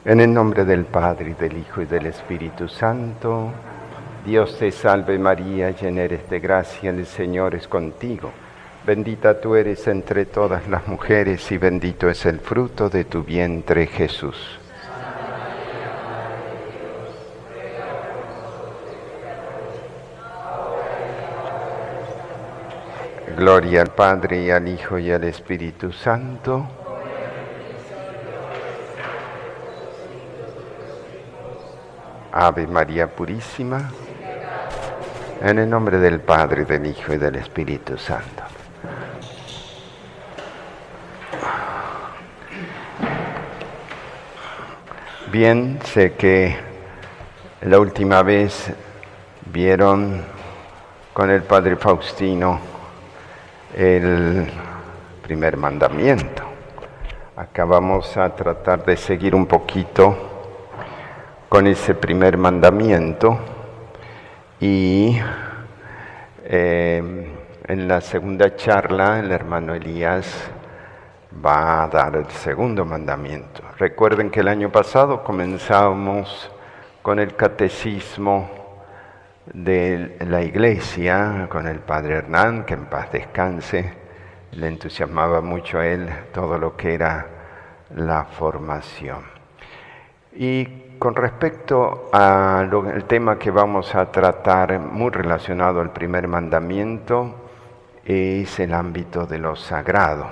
En el nombre del Padre, y del Hijo, y del Espíritu Santo. Dios te salve María, llena eres de gracia, el Señor es contigo. Bendita tú eres entre todas las mujeres, y bendito es el fruto de tu vientre, Jesús. Gloria al Padre, y al Hijo, y al Espíritu Santo. Ave María Purísima. En el nombre del Padre, del Hijo, y del Espíritu Santo. Bien, sé que la última vez vieron con el Padre Faustino el primer mandamiento. Acá vamos a tratar de seguir un poquito con ese primer mandamiento y en la segunda charla el hermano Elías va a dar el segundo mandamiento. Recuerden que el año pasado comenzamos con el catecismo de la Iglesia, con el Padre Hernán, que en paz descanse. Le entusiasmaba mucho a él todo lo que era la formación. Y con respecto al tema que vamos a tratar, muy relacionado al primer mandamiento, es el ámbito de lo sagrado,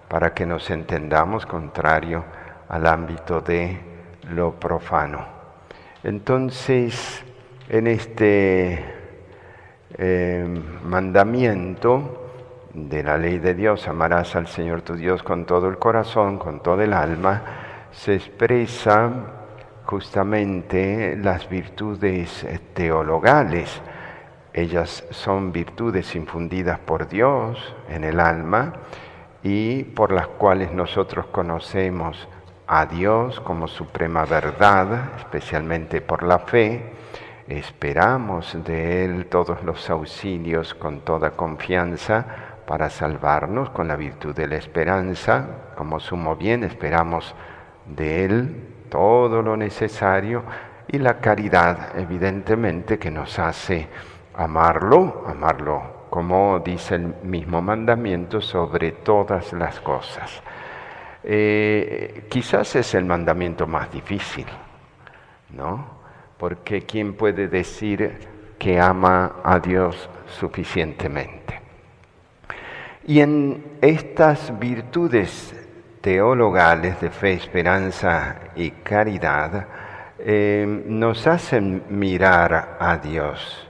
para que nos entendamos, contrario al ámbito de lo profano. Entonces, en este mandamiento de la ley de Dios, amarás al Señor tu Dios con todo el corazón, con todo el alma, se expresa justamente las virtudes teologales. Ellas son virtudes infundidas por Dios en el alma y por las cuales nosotros conocemos a Dios como suprema verdad, especialmente por la fe. Esperamos de Él todos los auxilios con toda confianza para salvarnos con la virtud de la esperanza. Como sumo bien esperamos de Él todo lo necesario, y la caridad evidentemente que nos hace amarlo como dice el mismo mandamiento, sobre todas las cosas. Quizás es el mandamiento más difícil, ¿no? Porque ¿quién puede decir que ama a Dios suficientemente? Y en estas virtudes teologales de fe, esperanza y caridad, nos hacen mirar a Dios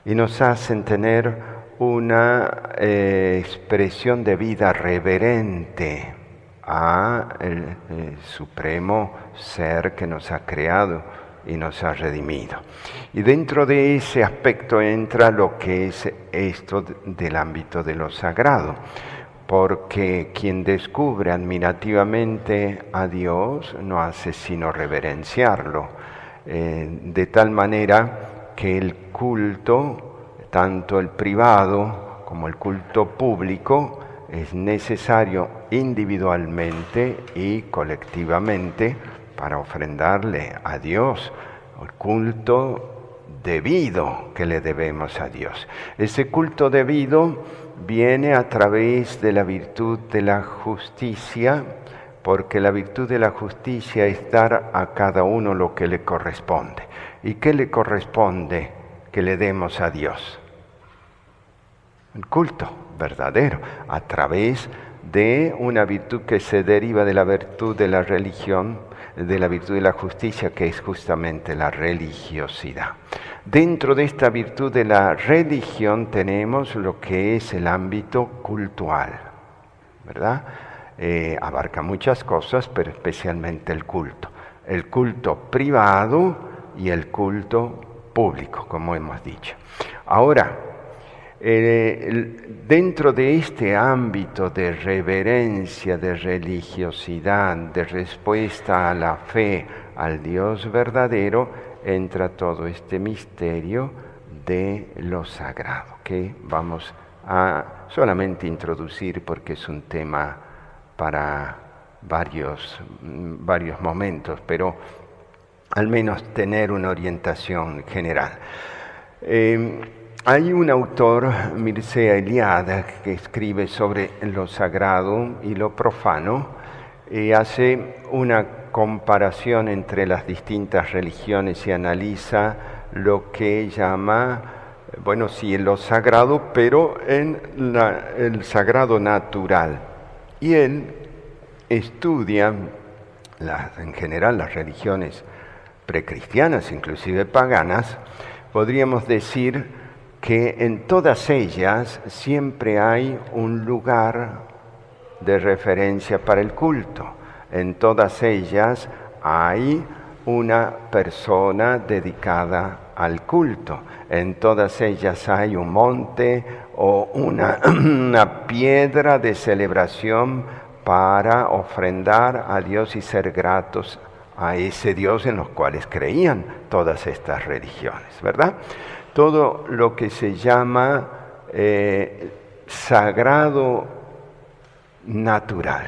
y nos hacen tener una expresión de vida reverente a el supremo ser que nos ha creado y nos ha redimido. Y dentro de ese aspecto entra lo que es esto del ámbito de lo sagrado, porque quien descubre admirativamente a Dios no hace sino reverenciarlo, de tal manera que el culto, tanto el privado como el culto público, es necesario individualmente y colectivamente para ofrendarle a Dios el culto debido que le debemos a Dios. Ese culto debido viene a través de la virtud de la justicia, porque la virtud de la justicia es dar a cada uno lo que le corresponde. ¿Y qué le corresponde que le demos a Dios? El culto verdadero, a través de una virtud que se deriva de la virtud de la religión, de la virtud de la justicia, que es justamente la religiosidad. Dentro de esta virtud de la religión tenemos lo que es el ámbito cultual, ¿verdad? Abarca muchas cosas, pero especialmente el culto privado y el culto público, como hemos dicho. Ahora, dentro de este ámbito de reverencia, de religiosidad, de respuesta a la fe, al Dios verdadero, entra todo este misterio de lo sagrado, que vamos a solamente introducir porque es un tema para varios momentos, pero al menos tener una orientación general. Hay un autor, Mircea Eliade, que escribe sobre lo sagrado y lo profano y hace una comparación entre las distintas religiones y analiza lo que llama, lo sagrado, pero el sagrado natural. Y él estudia, en general, las religiones precristianas, inclusive paganas. Podríamos decir que en todas ellas siempre hay un lugar de referencia para el culto. En todas ellas hay una persona dedicada al culto. En todas ellas hay un monte o una piedra de celebración para ofrendar a Dios y ser gratos a ese Dios en los cuales creían todas estas religiones, ¿verdad? Todo lo que se llama sagrado natural.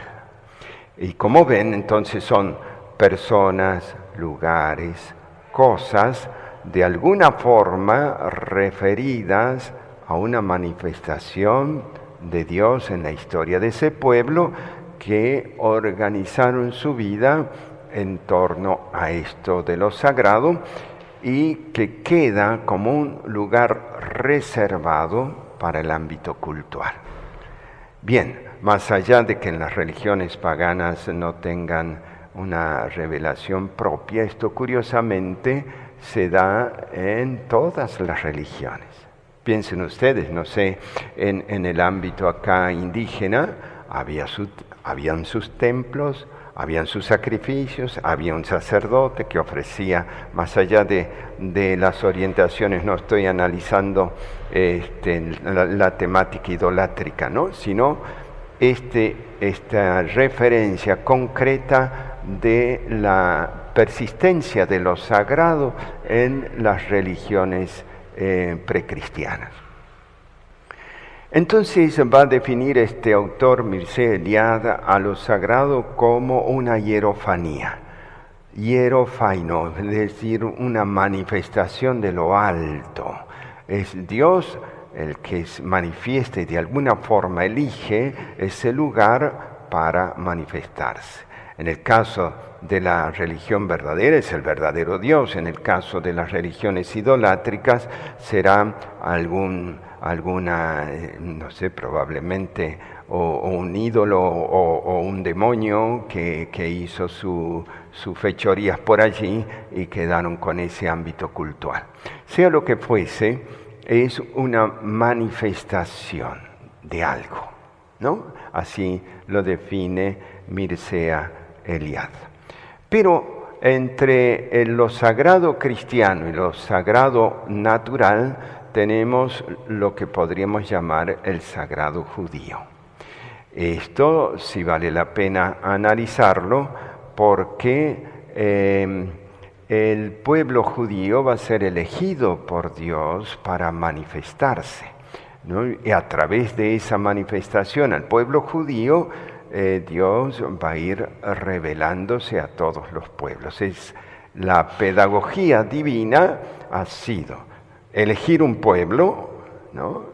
Y como ven, entonces son personas, lugares, cosas, de alguna forma referidas a una manifestación de Dios en la historia de ese pueblo que organizaron su vida en torno a esto de lo sagrado y que queda como un lugar reservado para el ámbito cultural. Bien, más allá de que en las religiones paganas no tengan una revelación propia, esto curiosamente se da en todas las religiones. Piensen ustedes, no sé, en el ámbito acá indígena habían sus templos, habían sus sacrificios, había un sacerdote que ofrecía, más allá de las orientaciones, no estoy analizando la temática idolátrica, ¿no? Sino esta referencia concreta de la persistencia de lo sagrado en las religiones precristianas. Entonces va a definir este autor, Mircea Eliade, a lo sagrado como una hierofanía, hierofaino, es decir, una manifestación de lo alto. Es Dios el que manifiesta y de alguna forma elige ese lugar para manifestarse. En el caso de la religión verdadera es el verdadero Dios, en el caso de las religiones idolátricas será alguna, no sé, probablemente o un ídolo o un demonio que hizo sus fechorías por allí y quedaron con ese ámbito cultural. Sea lo que fuese, es una manifestación de algo, ¿no? Así lo define Mircea Eliade. Pero entre lo sagrado cristiano y lo sagrado natural tenemos lo que podríamos llamar el sagrado judío. Esto sí vale la pena analizarlo porque el pueblo judío va a ser elegido por Dios para manifestarse, ¿no? Y a través de esa manifestación al pueblo judío, Dios va a ir revelándose a todos los pueblos. La pedagogía divina ha sido elegir un pueblo, ¿no?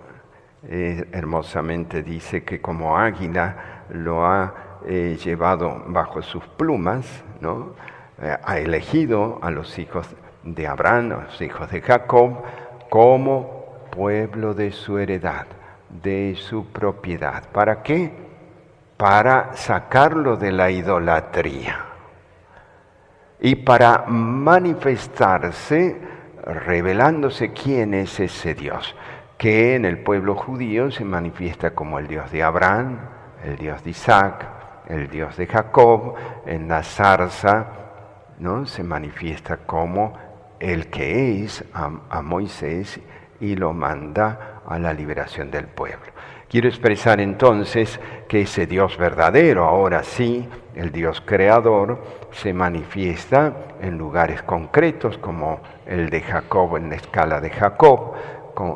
Hermosamente dice que como águila lo ha llevado bajo sus plumas, ¿no? Ha elegido a los hijos de Abraham, a los hijos de Jacob, como pueblo de su heredad, de su propiedad. ¿Para qué? Para sacarlo de la idolatría y para manifestarse, revelándose quién es ese Dios, que en el pueblo judío se manifiesta como el Dios de Abraham, el Dios de Isaac, el Dios de Jacob. En la zarza, ¿no? Se manifiesta como el que es a Moisés y lo manda a la liberación del pueblo. Quiero expresar entonces que ese Dios verdadero, ahora sí, el Dios creador, se manifiesta en lugares concretos como el de Jacob en la escala de Jacob,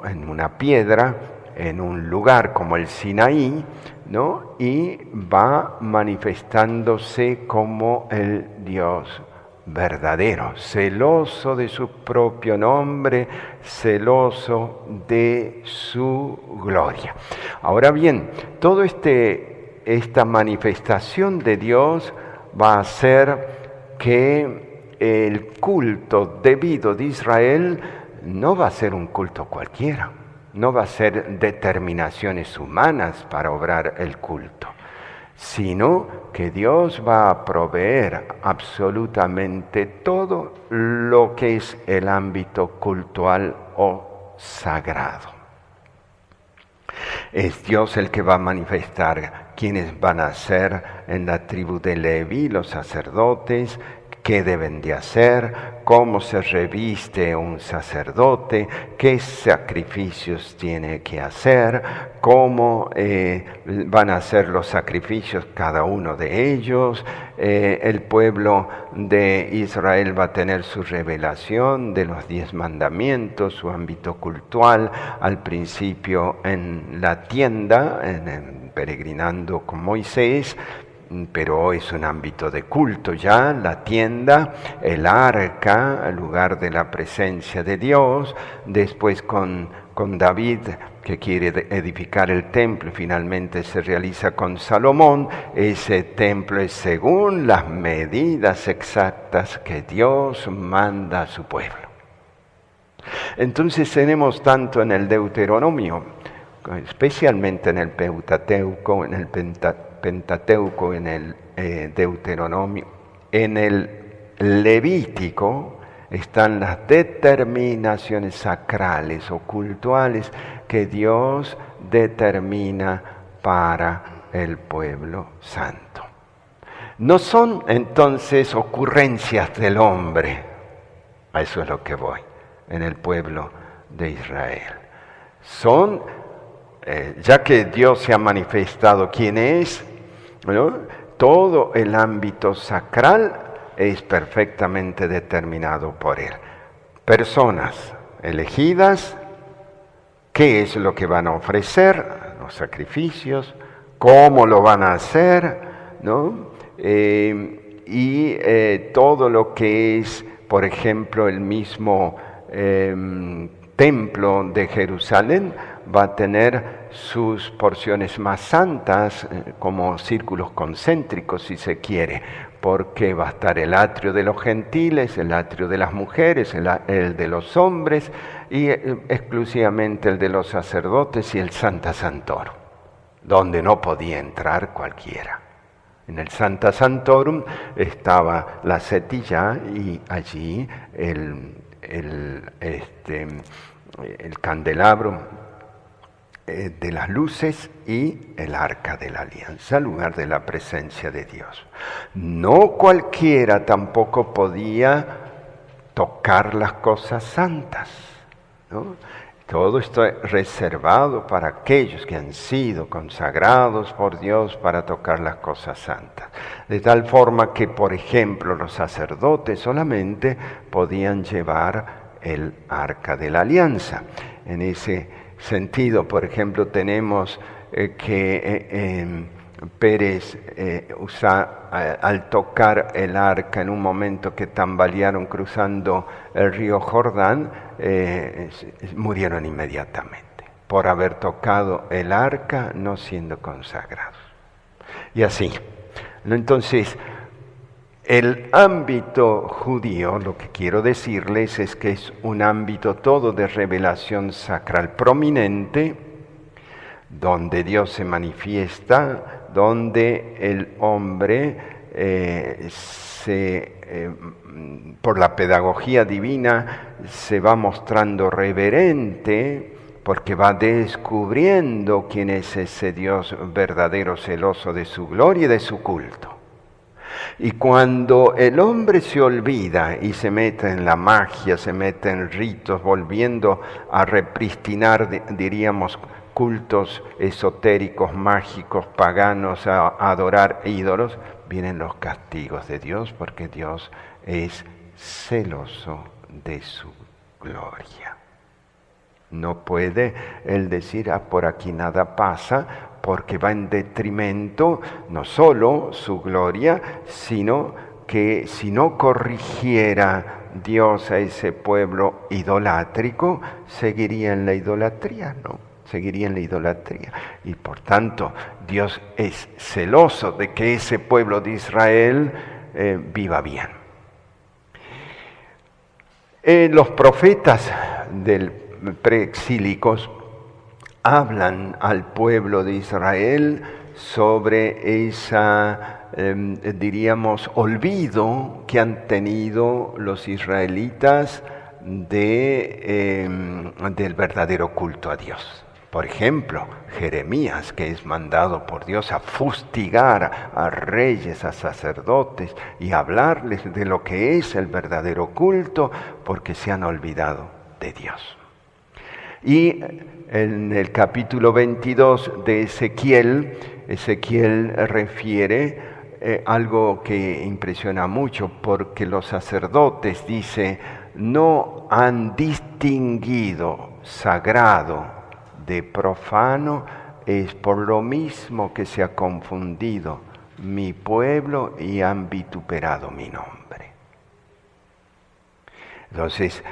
en una piedra, en un lugar como el Sinaí, ¿no? Y va manifestándose como el Dios verdadero, celoso de su propio nombre, celoso de su gloria. Ahora bien, toda esta manifestación de Dios va a hacer que el culto debido de Israel no va a ser un culto cualquiera, no va a ser determinaciones humanas para obrar el culto, sino que Dios va a proveer absolutamente todo lo que es el ámbito cultual o sagrado. Es Dios el que va a manifestar quiénes van a ser en la tribu de Leví, los sacerdotes, qué deben de hacer, cómo se reviste un sacerdote, qué sacrificios tiene que hacer, cómo van a hacer los sacrificios cada uno de ellos. El pueblo de Israel va a tener su revelación de los 10 mandamientos, su ámbito cultural, al principio en la tienda, peregrinando con Moisés, pero es un ámbito de culto ya, la tienda, el arca, el lugar de la presencia de Dios, después con David, que quiere edificar el templo, y finalmente se realiza con Salomón. Ese templo es según las medidas exactas que Dios manda a su pueblo. Entonces tenemos tanto en el Deuteronomio, especialmente en el Pentateuco, en el Pentateuco, en el Deuteronomio, en el Levítico, están las determinaciones sacrales o cultuales que Dios determina para el pueblo santo. No son entonces ocurrencias del hombre, a eso es lo que voy, en el pueblo de Israel. Son, ya que Dios se ha manifestado quién es, ¿no? Todo el ámbito sacral es perfectamente determinado por Él. Personas elegidas, qué es lo que van a ofrecer, los sacrificios, cómo lo van a hacer, ¿no? Todo lo que es, por ejemplo, el mismo templo de Jerusalén va a tener sus porciones más santas, como círculos concéntricos si se quiere, porque va a estar el atrio de los gentiles, el atrio de las mujeres, el de los hombres y exclusivamente el de los sacerdotes y el Sancta Sanctorum, donde no podía entrar cualquiera. En el Sancta Sanctorum estaba la setilla y allí el candelabro de las luces y el arca de la alianza, lugar de la presencia de Dios. No cualquiera tampoco podía tocar las cosas santas, ¿no? Todo esto es reservado para aquellos que han sido consagrados por Dios para tocar las cosas santas. De tal forma que, por ejemplo, los sacerdotes solamente podían llevar el arca de la alianza. En ese sentido, por ejemplo, tenemos que Pérez al tocar el arca en un momento que tambalearon cruzando el río Jordán, murieron inmediatamente por haber tocado el arca no siendo consagrados. Y así. Entonces, el ámbito judío, lo que quiero decirles es que es un ámbito todo de revelación sacral prominente, donde Dios se manifiesta, donde el hombre por la pedagogía divina se va mostrando reverente, porque va descubriendo quién es ese Dios verdadero, celoso de su gloria y de su culto. Y cuando el hombre se olvida y se mete en la magia, se mete en ritos, volviendo a repristinar, diríamos, cultos esotéricos, mágicos, paganos, a adorar ídolos, vienen los castigos de Dios, porque Dios es celoso de su gloria. No puede él decir, por aquí nada pasa, porque va en detrimento no solo su gloria, sino que si no corrigiera Dios a ese pueblo idolátrico, seguiría en la idolatría, ¿no? Seguiría en la idolatría. Y por tanto, Dios es celoso de que ese pueblo de Israel viva bien. Los profetas preexílicos hablan al pueblo de Israel sobre esa, diríamos, olvido que han tenido los israelitas del verdadero culto a Dios. Por ejemplo, Jeremías, que es mandado por Dios a fustigar a reyes, a sacerdotes y hablarles de lo que es el verdadero culto, porque se han olvidado de Dios. Y en el capítulo 22 de Ezequiel refiere algo que impresiona mucho, porque los sacerdotes, dice, no han distinguido sagrado de profano, es por lo mismo que se ha confundido mi pueblo y han vituperado mi nombre. Entonces,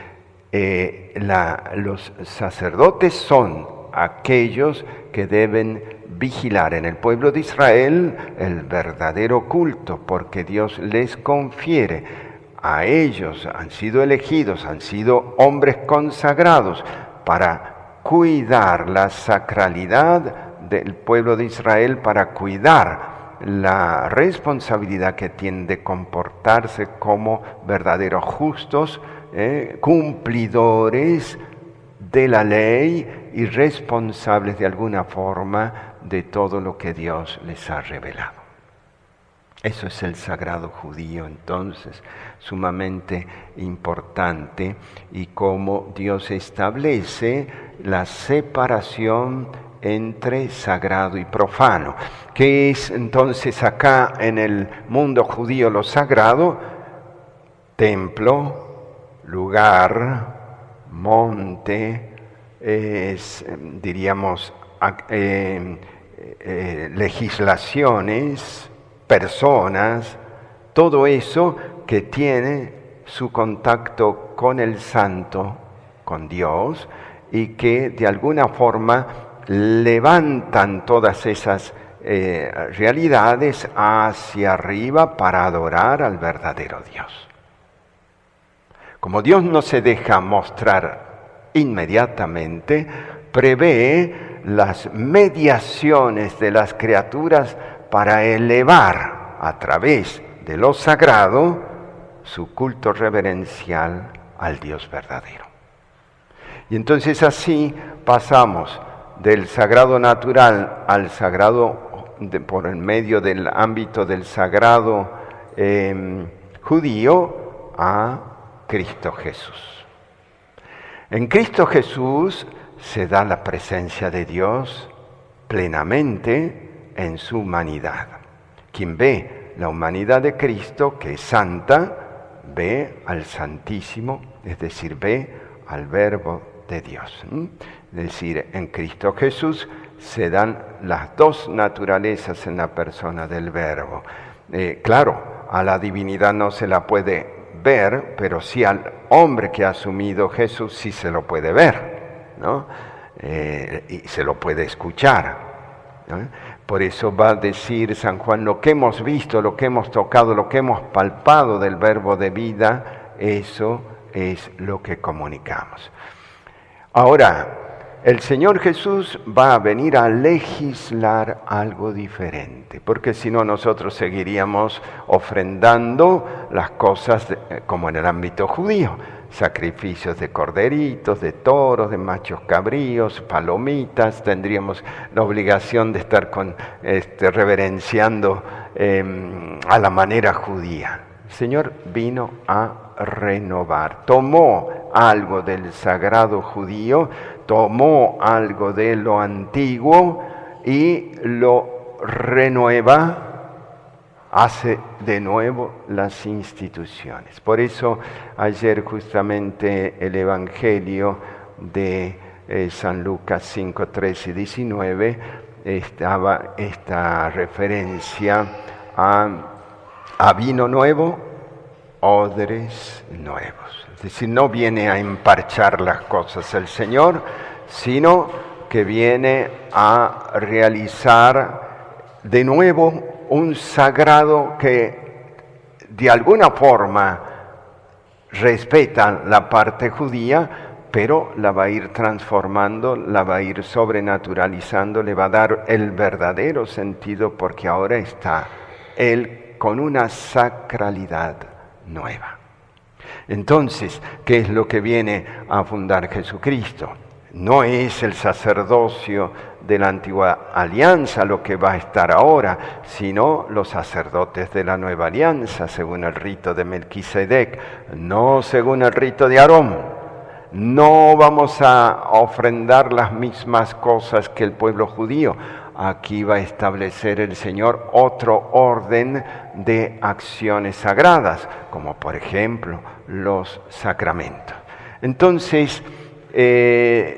los sacerdotes son aquellos que deben vigilar en el pueblo de Israel el verdadero culto, porque Dios les confiere a ellos, han sido elegidos, han sido hombres consagrados para cuidar la sacralidad del pueblo de Israel, para cuidar la responsabilidad que tienen de comportarse como verdaderos justos, cumplidores de la ley y responsables de alguna forma de todo lo que Dios les ha revelado. Eso es el sagrado judío, entonces, sumamente importante, y cómo Dios establece la separación entre sagrado y profano. ¿Qué es entonces acá en el mundo judío lo sagrado? Templo, lugar, monte, diríamos, legislaciones, personas, todo eso que tiene su contacto con el santo, con Dios, y que de alguna forma levantan todas esas realidades hacia arriba para adorar al verdadero Dios. Como Dios no se deja mostrar inmediatamente, prevé las mediaciones de las criaturas para elevar a través de lo sagrado su culto reverencial al Dios verdadero. Y entonces así pasamos del sagrado natural al sagrado por el medio del ámbito del sagrado judío a Cristo Jesús. En Cristo Jesús se da la presencia de Dios plenamente en su humanidad. Quien ve la humanidad de Cristo, que es santa, ve al Santísimo, es decir, ve al Verbo de Dios. Es decir, en Cristo Jesús se dan las dos naturalezas en la persona del Verbo. Claro, a la divinidad no se la puede ver, pero sí al hombre que ha asumido Jesús sí se lo puede ver, ¿no? Y se lo puede escuchar, ¿no? Por eso va a decir San Juan, lo que hemos visto, lo que hemos tocado, lo que hemos palpado del Verbo de vida, eso es lo que comunicamos. Ahora, el Señor Jesús va a venir a legislar algo diferente, porque si no nosotros seguiríamos ofrendando las cosas como en el ámbito judío, sacrificios de corderitos, de toros, de machos cabríos, palomitas, tendríamos la obligación de estar reverenciando a la manera judía. El Señor vino a renovar, tomó algo del sagrado judío, tomó algo de lo antiguo y lo renueva, hace de nuevo las instituciones. Por eso ayer justamente el Evangelio de San Lucas 5, 13 y 19, estaba esta referencia a vino nuevo, odres nuevos. Es decir, no viene a emparchar las cosas el Señor, sino que viene a realizar de nuevo un sagrado que de alguna forma respeta la parte judía, pero la va a ir transformando, la va a ir sobrenaturalizando, le va a dar el verdadero sentido, porque ahora está Él con una sacralidad nueva. Entonces, ¿qué es lo que viene a fundar Jesucristo? No es el sacerdocio de la antigua alianza lo que va a estar ahora, sino los sacerdotes de la nueva alianza, según el rito de Melquisedec, no según el rito de Aarón. No vamos a ofrendar las mismas cosas que el pueblo judío. Aquí va a establecer el Señor otro orden de acciones sagradas, como por ejemplo los sacramentos. Entonces,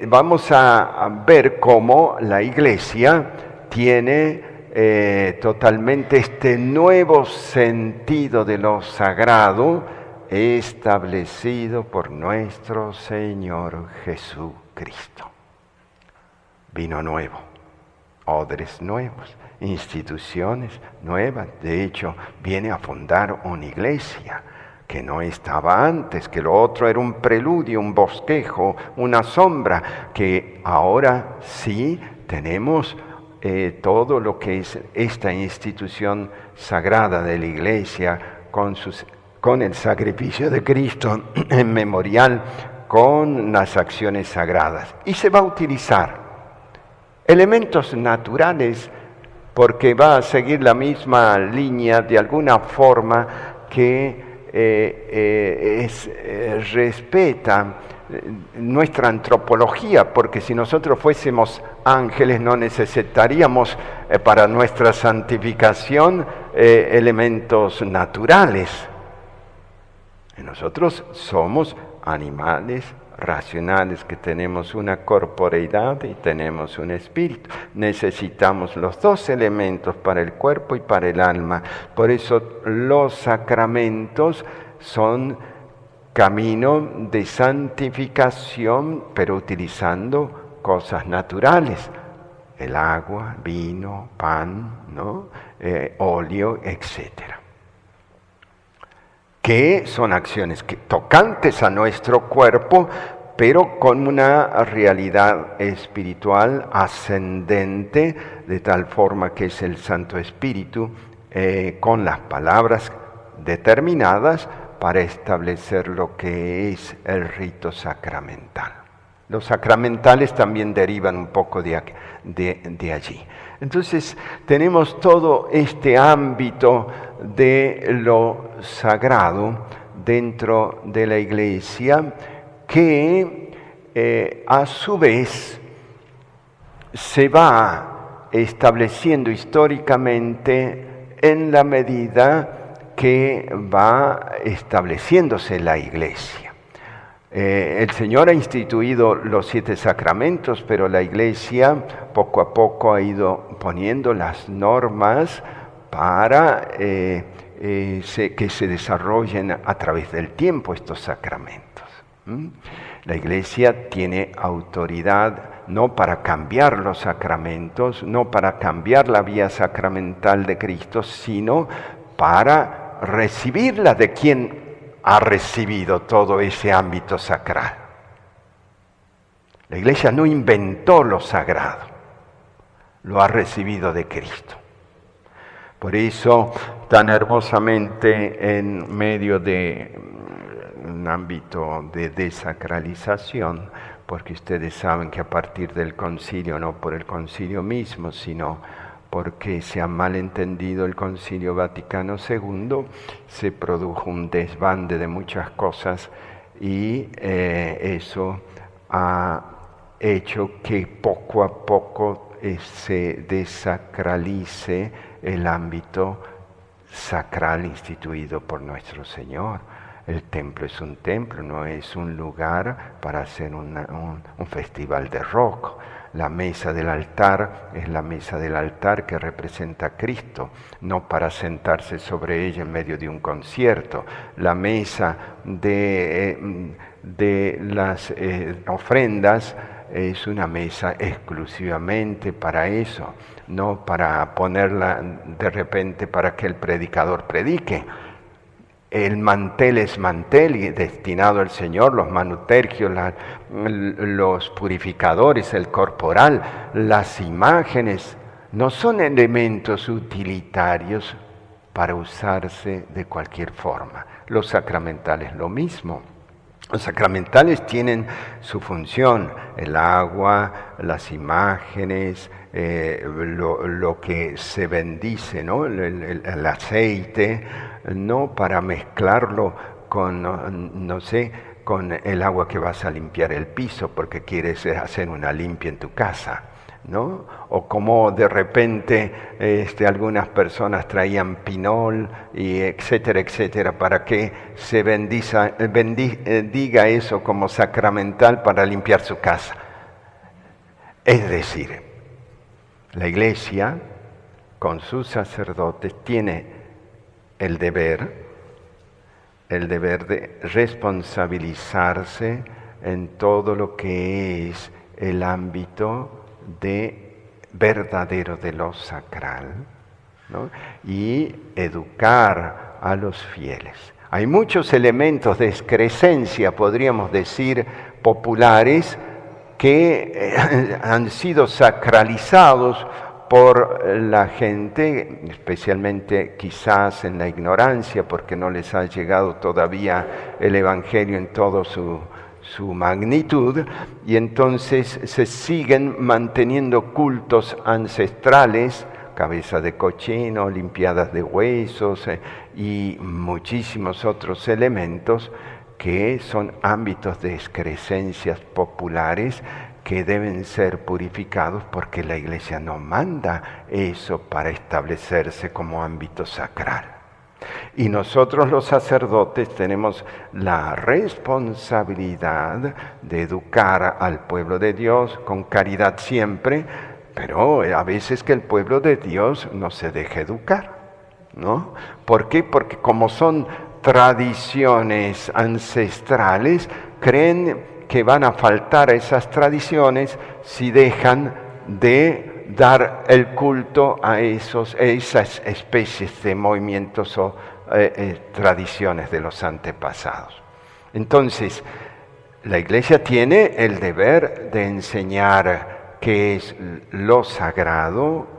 vamos a ver cómo la Iglesia tiene totalmente este nuevo sentido de lo sagrado establecido por nuestro Señor Jesucristo. Vino nuevo, odres nuevos, instituciones nuevas. De hecho, viene a fundar una iglesia que no estaba antes, que lo otro era un preludio, un bosquejo, una sombra, que ahora sí tenemos todo lo que es esta institución sagrada de la iglesia con el sacrificio de Cristo en memorial, con las acciones sagradas. Y se va a utilizar elementos naturales, porque va a seguir la misma línea de alguna forma que respeta nuestra antropología, porque si nosotros fuésemos ángeles no necesitaríamos para nuestra santificación elementos naturales. Nosotros somos animales racionales que tenemos una corporeidad y tenemos un espíritu. Necesitamos los dos elementos para el cuerpo y para el alma. Por eso los sacramentos son camino de santificación, pero utilizando cosas naturales. El agua, vino, pan, ¿no? Óleo, etcétera. Que son acciones tocantes a nuestro cuerpo, pero con una realidad espiritual ascendente, de tal forma que es el Santo Espíritu, con las palabras determinadas para establecer lo que es el rito sacramental. Los sacramentales también derivan un poco de allí. Entonces tenemos todo este ámbito de lo sagrado dentro de la Iglesia que a su vez se va estableciendo históricamente en la medida que va estableciéndose la Iglesia. El Señor ha instituido los 7 sacramentos, pero la Iglesia poco a poco ha ido poniendo las normas para que se desarrollen a través del tiempo estos sacramentos. La Iglesia tiene autoridad no para cambiar los sacramentos, no para cambiar la vía sacramental de Cristo, sino para recibirla de quien ha recibido todo ese ámbito sacral. La Iglesia no inventó lo sagrado, lo ha recibido de Cristo. Por eso, tan hermosamente, en medio de un ámbito de desacralización, porque ustedes saben que a partir del concilio, no por el concilio mismo, sino porque se ha malentendido el Concilio Vaticano II, se produjo un desbande de muchas cosas y eso ha hecho que poco a poco se desacralice el ámbito sacral instituido por nuestro Señor. El templo es un templo, no es un lugar para hacer un festival de rock. La mesa del altar es la mesa del altar que representa a Cristo, no para sentarse sobre ella en medio de un concierto. La mesa de las ofrendas es una mesa exclusivamente para eso, no para ponerla de repente para que el predicador predique. El mantel es mantel y destinado al Señor, los manutergios, los purificadores, el corporal, las imágenes, no son elementos utilitarios para usarse de cualquier forma. Los sacramentales lo mismo. Los sacramentales tienen su función, el agua, las imágenes, lo que se bendice, ¿no? El aceite, no para mezclarlo con, no sé, con el agua que vas a limpiar el piso porque quieres hacer una limpia en tu casa, ¿no? O como de repente algunas personas traían pinol y etcétera, etcétera, para que se diga eso como sacramental para limpiar su casa. Es decir, la Iglesia con sus sacerdotes tiene el deber de responsabilizarse en todo lo que es el ámbito verdadero de lo sacral, ¿no? Y educar a los fieles. Hay muchos elementos de excrescencia, podríamos decir, populares, que han sido sacralizados por la gente, especialmente quizás en la ignorancia, porque no les ha llegado todavía el Evangelio en toda su magnitud, y entonces se siguen manteniendo cultos ancestrales, cabeza de cochino, limpiadas de huesos y muchísimos otros elementos que son ámbitos de excrescencias populares que deben ser purificados porque la Iglesia no manda eso para establecerse como ámbito sacral. Y nosotros los sacerdotes tenemos la responsabilidad de educar al pueblo de Dios con caridad siempre, pero a veces que el pueblo de Dios no se deje educar, ¿no? ¿Por qué? Porque como son tradiciones ancestrales, creen que van a faltar a esas tradiciones si dejan de dar el culto a esas especies de movimientos o tradiciones de los antepasados. Entonces, la Iglesia tiene el deber de enseñar qué es lo sagrado,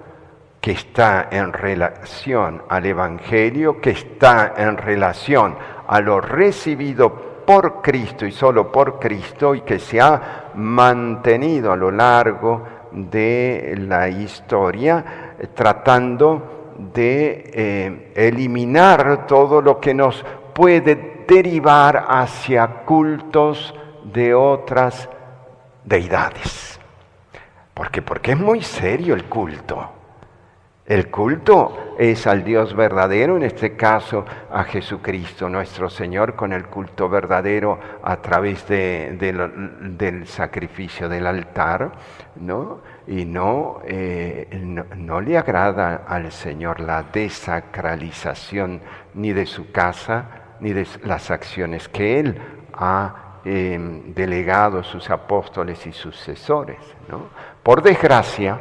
que está en relación al Evangelio, que está en relación a lo recibido por Cristo y solo por Cristo, y que se ha mantenido a lo largo de la historia, tratando de eliminar todo lo que nos puede derivar hacia cultos de otras deidades. Porque es muy serio el culto. El culto es al Dios verdadero, en este caso a Jesucristo nuestro Señor, con el culto verdadero a través del sacrificio del altar, ¿no? Y no le agrada al Señor la desacralización ni de su casa, ni de las acciones que Él ha delegado a sus apóstoles y sucesores, ¿no? Por desgracia,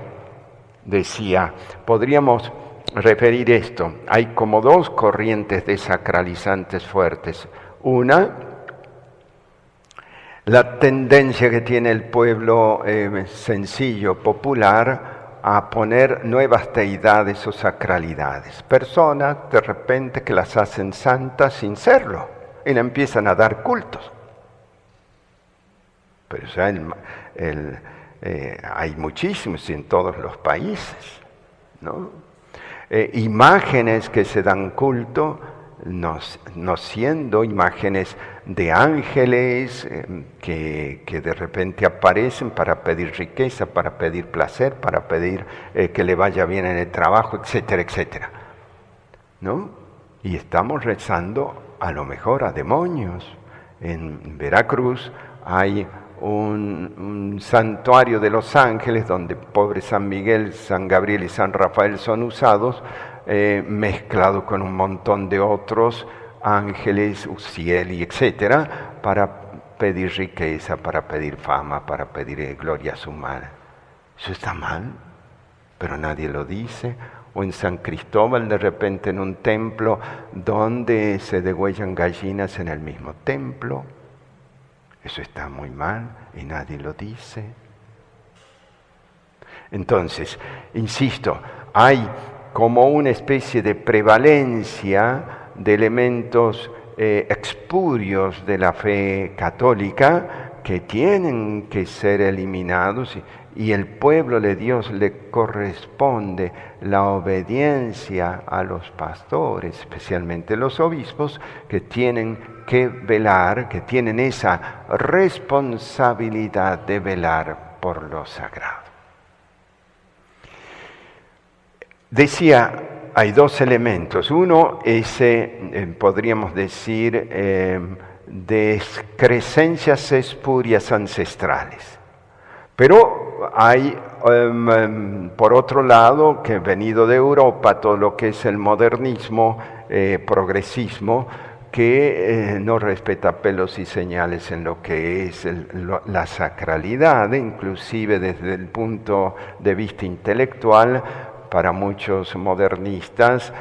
decía, podríamos referir esto, hay como dos corrientes desacralizantes fuertes. Una, la tendencia que tiene el pueblo sencillo, popular, a poner nuevas deidades o sacralidades. Personas, de repente, que las hacen santas sin serlo, y le empiezan a dar cultos. Pero ya hay muchísimos en todos los países, ¿no? Imágenes que se dan culto, no siendo imágenes de ángeles que de repente aparecen para pedir riqueza, para pedir placer, para pedir que le vaya bien en el trabajo, etcétera, etcétera, ¿no? Y estamos rezando a lo mejor a demonios. En Veracruz hay un santuario de los ángeles donde pobre San Miguel, San Gabriel y San Rafael son usados, mezclado con un montón de otros ángeles, Uziel y etcétera, para pedir riqueza, para pedir fama, para pedir glorias humanas. Eso está mal, pero nadie lo dice. O en San Cristóbal, de repente en un templo donde se degüellan gallinas en el mismo templo. Eso está muy mal y nadie lo dice. Entonces, insisto, hay como una especie de prevalencia de elementos expurios de la fe católica que tienen que ser eliminados y el pueblo de Dios le corresponde la obediencia a los pastores, especialmente los obispos, que tienen que velar, que tienen esa responsabilidad de velar por lo sagrado. Decía, hay dos elementos. Uno es, podríamos decir, de excrescencias espurias ancestrales. Pero hay, por otro lado, que venido de Europa, todo lo que es el modernismo, progresismo, que no respeta pelos y señales en lo que es la sacralidad, inclusive desde el punto de vista intelectual. Para muchos modernistas,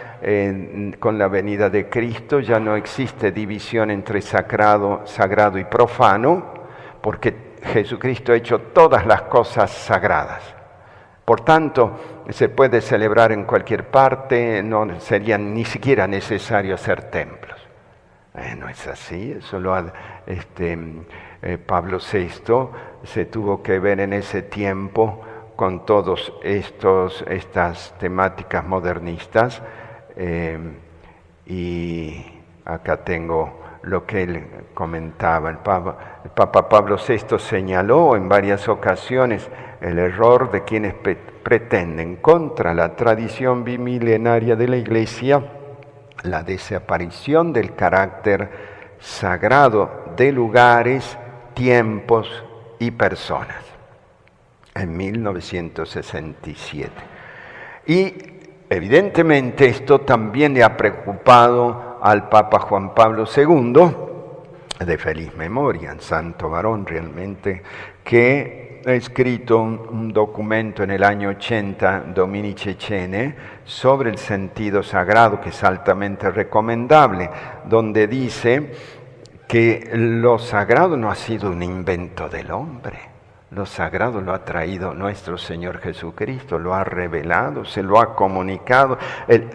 con la venida de Cristo ya no existe división entre sagrado y profano, porque Jesucristo ha hecho todas las cosas sagradas. Por tanto, se puede celebrar en cualquier parte, no sería ni siquiera necesario hacer templos. No es así, eso lo ha, Pablo VI se tuvo que ver en ese tiempo con todas estas temáticas modernistas, y acá tengo lo que él comentaba. El Papa Pablo VI señaló en varias ocasiones el error de quienes pretenden contra la tradición bimilenaria de la Iglesia la desaparición del carácter sagrado de lugares, tiempos y personas. En 1967. Y evidentemente esto también le ha preocupado al Papa Juan Pablo II, de feliz memoria, un santo varón realmente, que ha escrito un documento en el año 80, Domini Cecene, sobre el sentido sagrado, que es altamente recomendable, donde dice que lo sagrado no ha sido un invento del hombre. Lo sagrado lo ha traído nuestro Señor Jesucristo, lo ha revelado, se lo ha comunicado.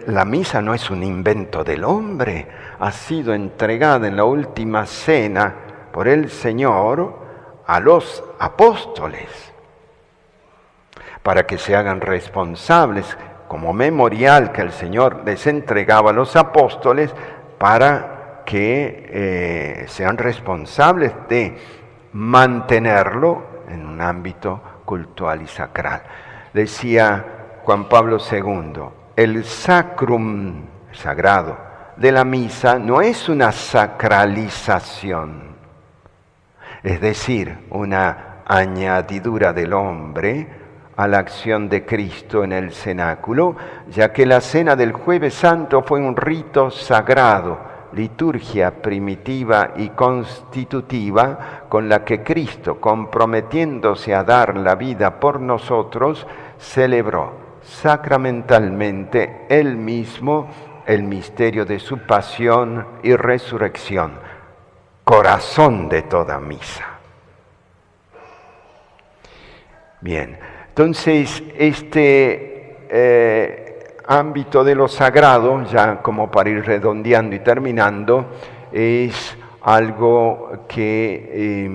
La misa no es un invento del hombre, ha sido entregada en la última cena por el Señor a los apóstoles, para que se hagan responsables, como memorial que el Señor les entregaba a los apóstoles, para que sean responsables de mantenerlo en un ámbito cultural y sacral. Decía Juan Pablo II, el sacrum sagrado de la misa no es una sacralización, es decir, una añadidura del hombre a la acción de Cristo en el cenáculo, ya que la cena del Jueves Santo fue un rito sagrado, liturgia primitiva y constitutiva con la que Cristo, comprometiéndose a dar la vida por nosotros, celebró sacramentalmente él mismo el misterio de su pasión y resurrección, corazón de toda misa. Bien, entonces ámbito de lo sagrado, ya como para ir redondeando y terminando, es algo que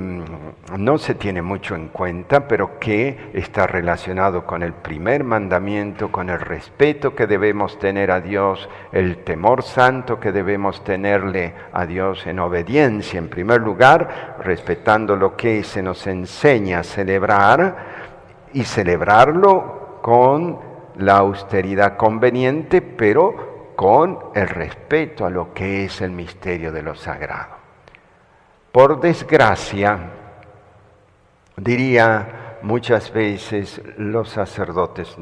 no se tiene mucho en cuenta, pero que está relacionado con el primer mandamiento, con el respeto que debemos tener a Dios, el temor santo que debemos tenerle a Dios en obediencia, en primer lugar, respetando lo que se nos enseña a celebrar y celebrarlo con la austeridad conveniente, pero con el respeto a lo que es el misterio de lo sagrado. Por desgracia, diría muchas veces, los sacerdotes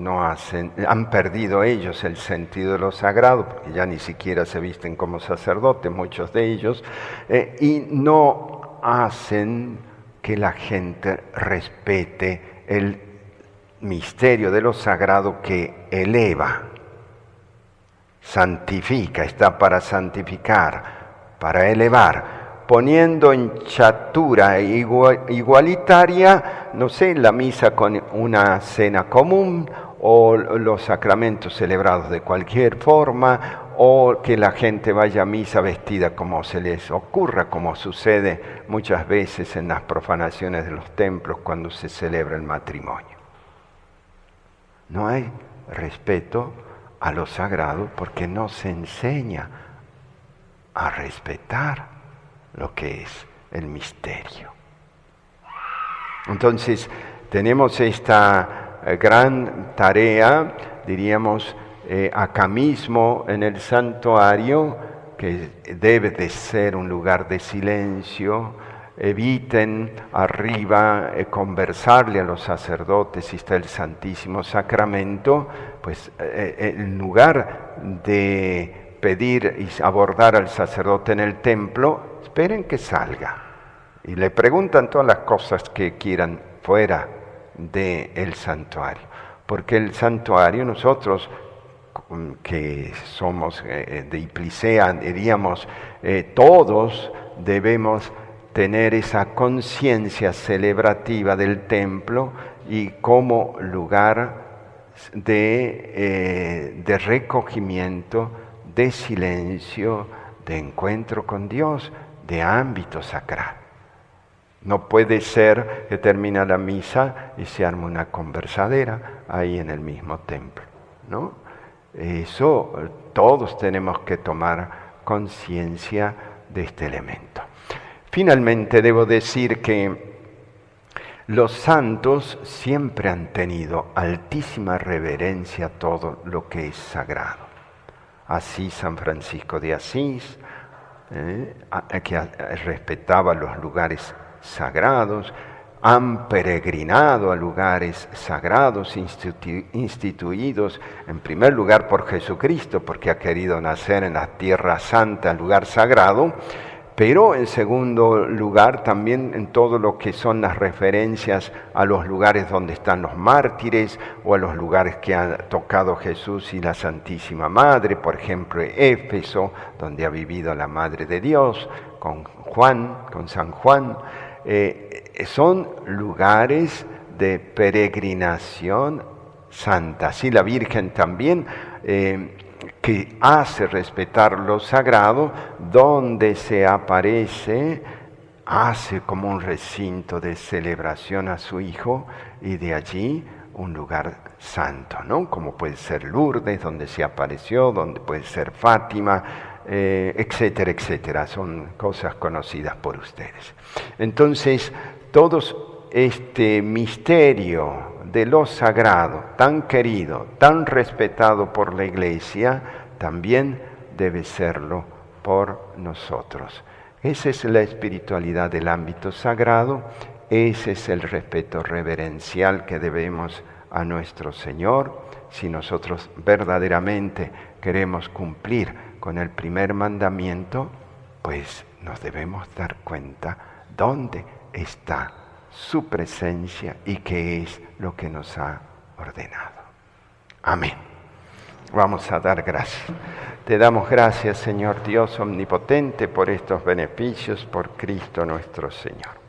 han perdido ellos el sentido de lo sagrado, porque ya ni siquiera se visten como sacerdotes, muchos de ellos, y no hacen que la gente respete el misterio de lo sagrado que eleva, santifica, está para santificar, para elevar, poniendo en chatura igualitaria, no sé, la misa con una cena común o los sacramentos celebrados de cualquier forma, o que la gente vaya a misa vestida como se les ocurra, como sucede muchas veces en las profanaciones de los templos cuando se celebra el matrimonio. No hay respeto a lo sagrado porque no se enseña a respetar lo que es el misterio. Entonces, tenemos esta gran tarea, diríamos, acá mismo en el santuario, que debe de ser un lugar de silencio. Eviten arriba conversarle a los sacerdotes si está el Santísimo Sacramento, pues en lugar de pedir y abordar al sacerdote en el templo, esperen que salga y le preguntan todas las cosas que quieran fuera del santuario, porque el santuario, nosotros que somos de Hiplicea, diríamos, todos debemos tener esa conciencia celebrativa del templo y como lugar de recogimiento, de silencio, de encuentro con Dios, de ámbito sacral. No puede ser que termina la misa y se arme una conversadera ahí en el mismo templo, ¿no? Eso todos tenemos que tomar conciencia de este elemento. Finalmente debo decir que los santos siempre han tenido altísima reverencia a todo lo que es sagrado. Así San Francisco de Asís, que respetaba los lugares sagrados, han peregrinado a lugares sagrados instituidos en primer lugar por Jesucristo, porque ha querido nacer en la Tierra Santa, el lugar sagrado, pero en segundo lugar también en todo lo que son las referencias a los lugares donde están los mártires o a los lugares que ha tocado Jesús y la Santísima Madre, por ejemplo Éfeso, donde ha vivido la Madre de Dios, con San Juan. Son lugares de peregrinación santa. Así la Virgen también, que hace respetar lo sagrado, donde se aparece, hace como un recinto de celebración a su Hijo y de allí un lugar santo, ¿no? Como puede ser Lourdes, donde se apareció, donde puede ser Fátima, etcétera, etcétera. Son cosas conocidas por ustedes. Entonces, todo este misterio de lo sagrado, tan querido, tan respetado por la Iglesia, también debe serlo por nosotros. Esa es la espiritualidad del ámbito sagrado, ese es el respeto reverencial que debemos a nuestro Señor. Si nosotros verdaderamente queremos cumplir con el primer mandamiento, pues nos debemos dar cuenta dónde está su presencia y qué es lo que nos ha ordenado. Amén. Vamos a dar gracias. Te damos gracias, Señor Dios omnipotente, por estos beneficios, por Cristo nuestro Señor.